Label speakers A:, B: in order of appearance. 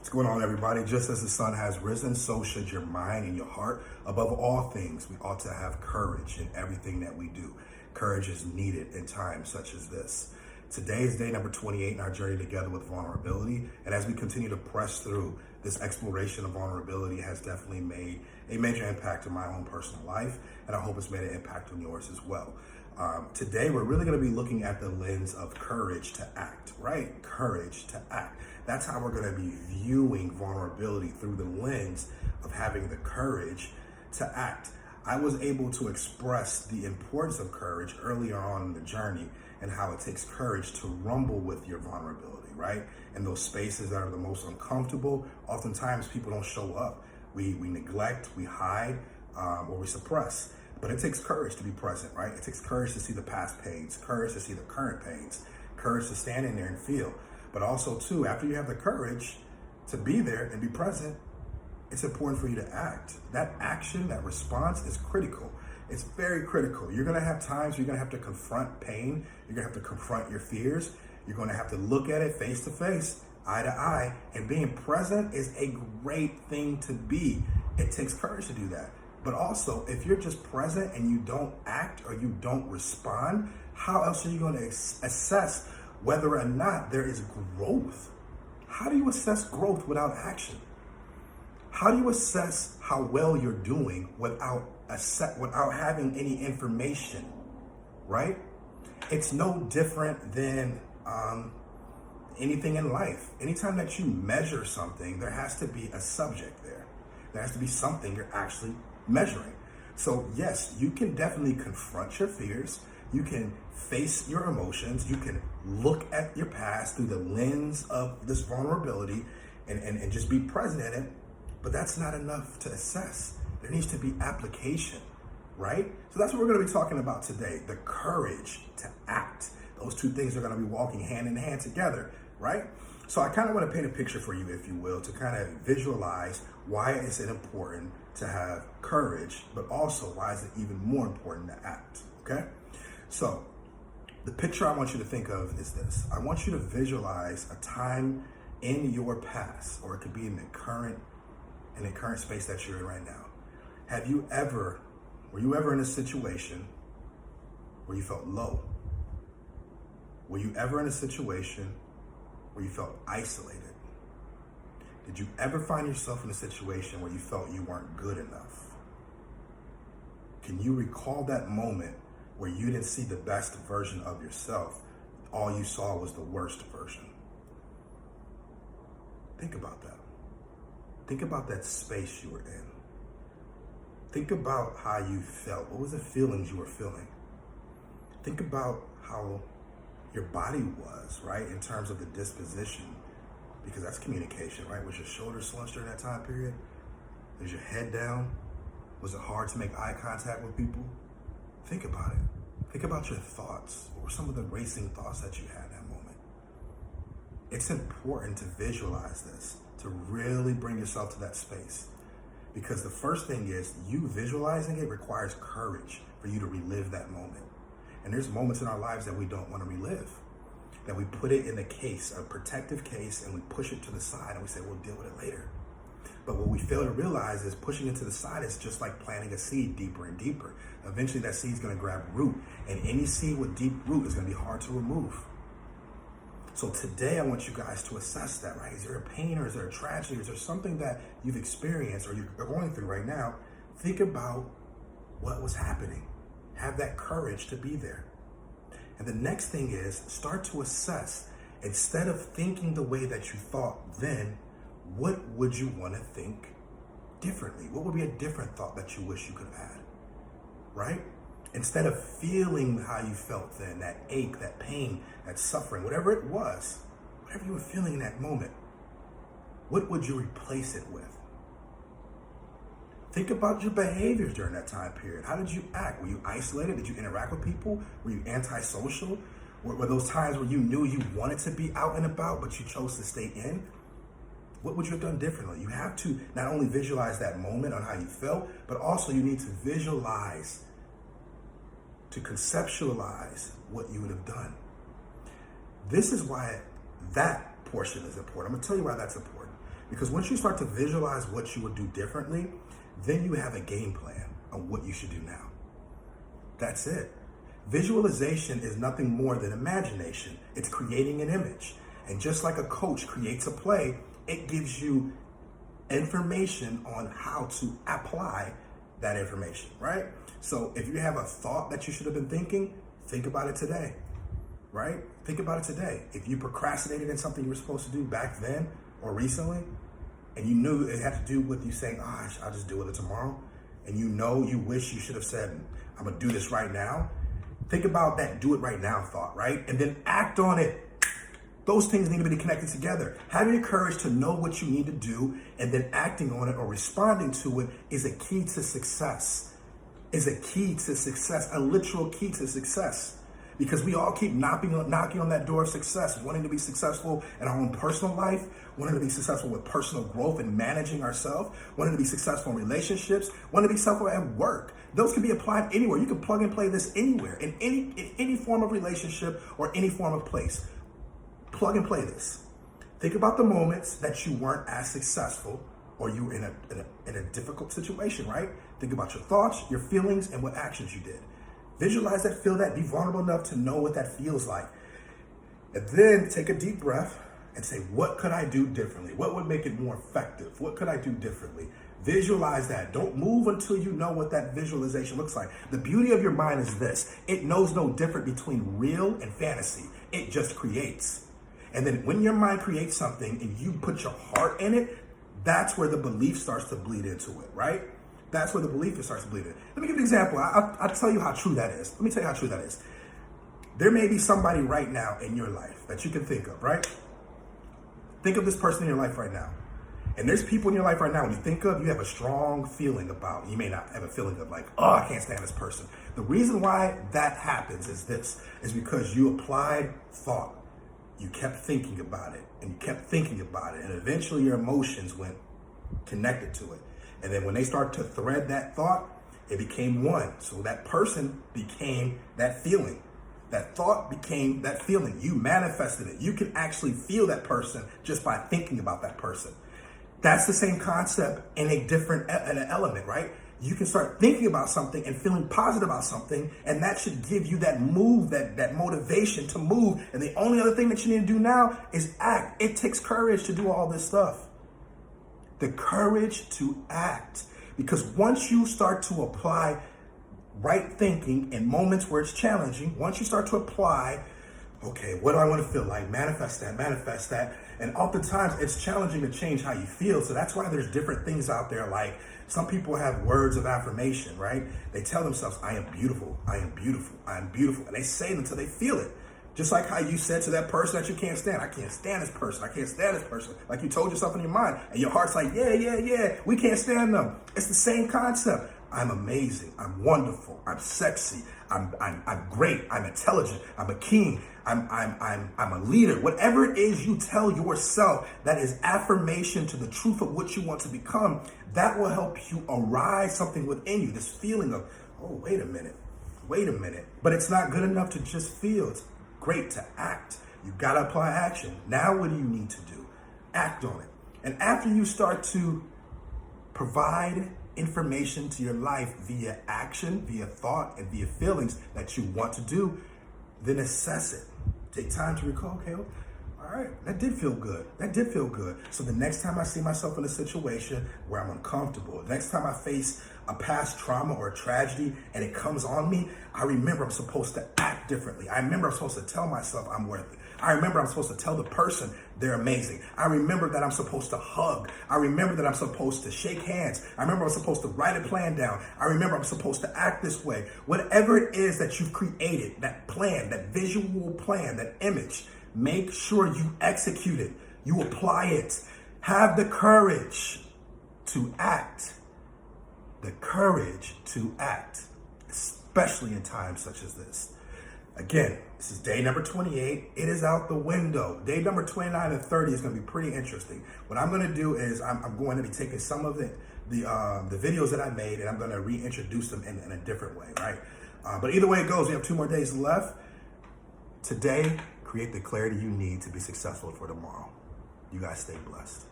A: What's going on, everybody? Just as the sun has risen, so should your mind and your heart. Above all things, we ought to have courage in everything that we do. Courage is needed in times such as this. Today is day number 28 in our journey together with vulnerability. And as we continue to press through, this exploration of vulnerability has definitely made a major impact in my own personal life. And I hope it's made an impact on yours as well. Today, we're really going to be looking at the lens of courage to act, right? Courage to act. That's how we're going to be viewing vulnerability, through the lens of having the courage to act. I was able to express the importance of courage earlier on in the journey and how it takes courage to rumble with your vulnerability, right? In those spaces that are the most uncomfortable, oftentimes people don't show up. We neglect, we hide, or we suppress. But it takes courage to be present, right? It takes courage to see the past pains, courage to see the current pains, courage to stand in there and feel. But also, too, after you have the courage to be there and be present, it's important for you to act. That action, that response is critical. It's very critical. You're going to have times where you're going to have to confront pain. You're going to have to confront your fears. You're going to have to look at it face to face, eye to eye. And being present is a great thing to be. It takes courage to do that. But also, if you're just present and you don't act or you don't respond, how else are you going to assess whether or not there is growth? How do you assess growth without action? How do you assess how well you're doing without having any information, right? It's no different than anything in life. Anytime that you measure something, there has to be a subject there. There has to be something you're actually measuring. So yes, you can definitely confront your fears. You can face your emotions. You can look at your past through the lens of this vulnerability and just be present in it. But that's not enough to assess. There needs to be application, right? So that's what we're going to be talking about today. The courage to act. Those two things are going to be walking hand in hand together, right? So I kind of want to paint a picture for you, if you will, to kind of visualize why is it important to have courage, but also why is it even more important to act, okay? So the picture I want you to think of is this. I want you to visualize a time in your past, or it could be in the current space that you're in right now. Were you ever in a situation where you felt low? Were you ever in a situation where you felt isolated? Did you ever find yourself in a situation where you felt you weren't good enough? Can you recall that moment where you didn't see the best version of yourself? All you saw was the worst version. Think about that. Think about that space you were in. Think about how you felt. What was the feelings you were feeling? Think about how your body was, right, in terms of the disposition, because that's communication, right? Was your shoulders slunched during that time period? Was your head down? Was it hard to make eye contact with people? Think about it. Think about your thoughts. What were some of the racing thoughts that you had in that moment? It's important to visualize this, to really bring yourself to that space. Because the first thing is, you visualizing it requires courage for you to relive that moment. And there's moments in our lives that we don't want to relive, that we put it in a case, a protective case, and we push it to the side and we say, we'll deal with it later. But what we fail to realize is pushing it to the side is just like planting a seed deeper and deeper. Eventually that seed's going to grab root, and any seed with deep root is going to be hard to remove. So today I want you guys to assess that, right? Is there a pain, or is there a tragedy, or is there something that you've experienced or you're going through right now? Think about what was happening. Have that courage to be there. And the next thing is, start to assess. Instead of thinking the way that you thought then, what would you want to think differently? What would be a different thought that you wish you could have had, right? Instead of feeling how you felt then, that ache, that pain, that suffering, whatever it was, whatever you were feeling in that moment, what would you replace it with? Think about your behaviors during that time period. How did you act? Were you isolated? Did you interact with people? Were you antisocial? Were those times where you knew you wanted to be out and about, but you chose to stay in? What would you have done differently? You have to not only visualize that moment on how you felt, but also you need to visualize, to conceptualize what you would have done. This is why that portion is important. I'm gonna tell you why that's important. Because once you start to visualize what you would do differently, then you have a game plan on what you should do now. That's it. Visualization is nothing more than imagination. It's creating an image. And just like a coach creates a play, it gives you information on how to apply that information, right? So if you have a thought that you should have been thinking, think about it today, right? Think about it today. If you procrastinated in something you were supposed to do back then or recently, and you knew it had to do with you saying, I'll just deal with it tomorrow, and you wish you should have said, I'm gonna do this right now, think about that do it right now thought, right? And then act on it. Those things need to be connected together. Having the courage to know what you need to do and then acting on it or responding to it is a key to success. A literal key to success. Because we all keep knocking on that door of success, wanting to be successful in our own personal life, wanting to be successful with personal growth and managing ourselves, wanting to be successful in relationships, wanting to be successful at work. Those can be applied anywhere. You can plug and play this anywhere, in any form of relationship or any form of place. Plug and play this. Think about the moments that you weren't as successful or you were in a difficult situation, right? Think about your thoughts, your feelings, and what actions you did. Visualize that, feel that, be vulnerable enough to know what that feels like. And then take a deep breath and say, what could I do differently? What would make it more effective? What could I do differently? Visualize that. Don't move until you know what that visualization looks like. The beauty of your mind is this. It knows no difference between real and fantasy. It just creates. And then when your mind creates something and you put your heart in it, that's where the belief starts to bleed into it, right? That's where the belief starts to bleed in. Let me give you an example. I'll tell you how true that is. Let me tell you how true that is. There may be somebody right now in your life that you can think of, right? Think of this person in your life right now. And there's people in your life right now, when you think of, you have a strong feeling about. You may not have a feeling of like, I can't stand this person. The reason why that happens is because you applied thought. You kept thinking about it, and you kept thinking about it, and eventually your emotions went connected to it. And then when they start to thread that thought, it became one. So that person became that feeling. That thought became that feeling. You manifested it. You can actually feel that person just by thinking about that person. That's the same concept in a different element, right? You can start thinking about something and feeling positive about something, and that should give you that move, that motivation to move. And the only other thing that you need to do now is act. It takes courage to do all this stuff. The courage to act. Because once you start to apply right thinking in moments where it's challenging, once you start to apply, okay, what do I want to feel like? Manifest that. And oftentimes it's challenging to change how you feel. So that's why there's different things out there. Like some people have words of affirmation, right? They tell themselves, I am beautiful. I am beautiful. I am beautiful. And they say it until they feel it. Just like how you said to that person that you can't stand, I can't stand this person. I can't stand this person. Like you told yourself in your mind, and your heart's like, yeah, we can't stand them. It's the same concept. I'm amazing. I'm wonderful. I'm sexy. I'm great. I'm intelligent. I'm a king. I'm a leader. Whatever it is you tell yourself that is affirmation to the truth of what you want to become, that will help you arise something within you. This feeling of, oh, wait a minute. But it's not good enough to just feel. It's great to act. You got to apply action. Now what do you need to do? Act on it. And after you start to provide information to your life via action, via thought, and via feelings that you want to do, then assess it. Take time to recall, okay, all right, that did feel good. So the next time I see myself in a situation where I'm uncomfortable, the next time I face a past trauma or a tragedy and it comes on me, I remember I'm supposed to act differently. I remember I'm supposed to tell myself I'm worth it. I remember I'm supposed to tell the person they're amazing. I remember that I'm supposed to hug. I remember that I'm supposed to shake hands. I remember I'm supposed to write a plan down. I remember I'm supposed to act this way. Whatever it is that you've created, that plan, that visual plan, that image, make sure you execute it. You apply it. Have the courage to act. The courage to act, especially in times such as this. Again, this is day number 28. It is out the window. Day number 29 and 30 is going to be pretty interesting. What I'm going to do is I'm going to be taking some of the videos that I made and I'm going to reintroduce them in a different way, right? But either way it goes, we have 2 more days left. Today, create the clarity you need to be successful for tomorrow. You guys stay blessed.